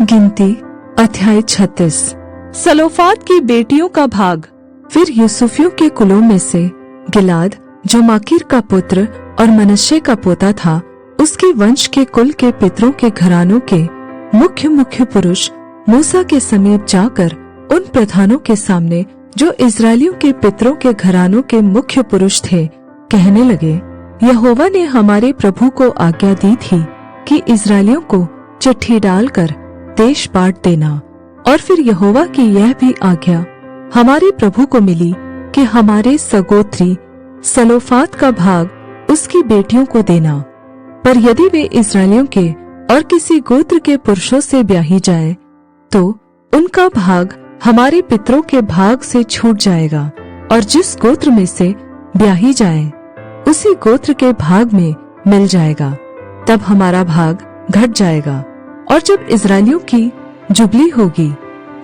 गिनती अध्याय 36। सलोफाद की बेटियों का भाग। फिर यूसुफियों के कुलों में से गिलाद, जो माकीर का पुत्र और मनश्शे का पोता था, उसके वंश के कुल के पितरों के घरानों के मुख्य मुख्य पुरुष मूसा के समीप जाकर उन प्रधानों के सामने, जो इस्राएलियों के पितरों के घरानों के मुख्य पुरुष थे, कहने लगे, यहोवा ने हमारे प्रभु को आज्ञा दी थी कि इस्राएलियों को चिट्ठी डालकर देश बांट देना। और फिर यहोवा की यह भी आज्ञा हमारे प्रभु को मिली कि हमारे सगोत्री सलोफाद का भाग उसकी बेटियों को देना। पर यदि वे इस्राएलियों के और किसी गोत्र के पुरुषों से ब्याही जाए, तो उनका भाग हमारे पितरों के भाग से छूट जाएगा, और जिस गोत्र में से ब्याही जाए उसी गोत्र के भाग में मिल जाएगा। तब हमारा भाग घट जाएगा। और जब इस्राएलियों की जुबली होगी,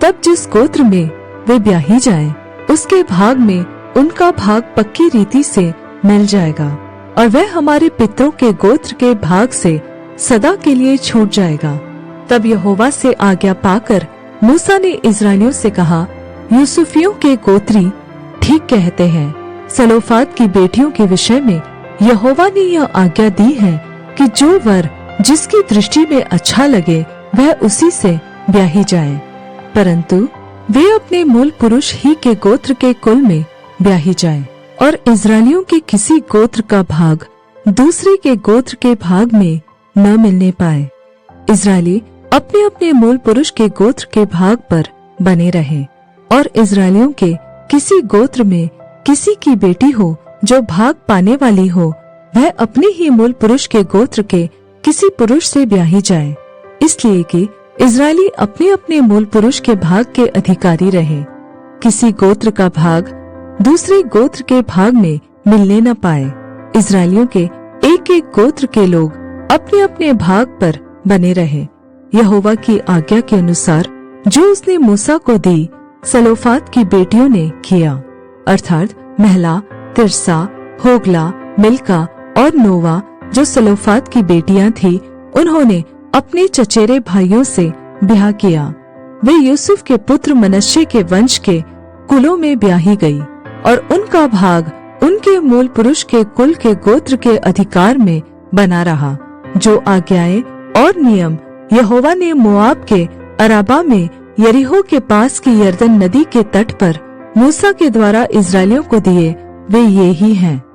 तब जिस गोत्र में वे ब्याही जाए उसके भाग में उनका भाग पक्की रीति से मिल जाएगा, और वह हमारे पितरों के गोत्र के भाग से सदा के लिए छूट जाएगा। तब यहोवा से आज्ञा पाकर मूसा ने इस्राएलियों से कहा, यूसुफियों के गोत्री ठीक कहते हैं। सलोफाद की बेटियों के विषय में यहोवा ने यह आज्ञा दी है कि जो वर जिसकी दृष्टि में अच्छा लगे वह उसी से ब्याही जाए, परंतु वे अपने मूल पुरुष ही के गोत्र के कुल में ब्याही जाए। और इस्राएलियों के किसी गोत्र का भाग दूसरे के गोत्र के भाग में न मिलने पाए। इस्राएली अपने अपने मूल पुरुष के गोत्र के भाग पर बने रहे। और इस्राएलियों के किसी गोत्र में किसी की बेटी हो जो भाग पाने वाली हो, वह अपने ही मूल पुरुष के गोत्र के किसी पुरुष से ब्याही जाए, इसलिए कि इस्राएली अपने अपने मूल पुरुष के भाग के अधिकारी रहे। किसी गोत्र का भाग दूसरे गोत्र के भाग में मिलने न पाए। इस्राएलियों के एक एक गोत्र के लोग अपने अपने भाग पर बने रहे। यहोवा की आज्ञा के अनुसार जो उसने मूसा को दी, सलोफाद की बेटियों ने किया, अर्थात महला, तिर्सा, होगला, मिल्का और नोवा, जो सलोफाद की बेटियां थी, उन्होंने अपने चचेरे भाइयों से ब्याह किया। वे यूसुफ के पुत्र मनश्शे के वंश के कुलों में ब्याही गई, और उनका भाग उनके मूल पुरुष के कुल के गोत्र के अधिकार में बना रहा। जो आज्ञाएं और नियम यहोवा ने मोआब के अराबा में यरीहो के पास की यरदन नदी के तट पर मूसा के द्वारा इस्राएलियों को दिए, वे ये ही हैं।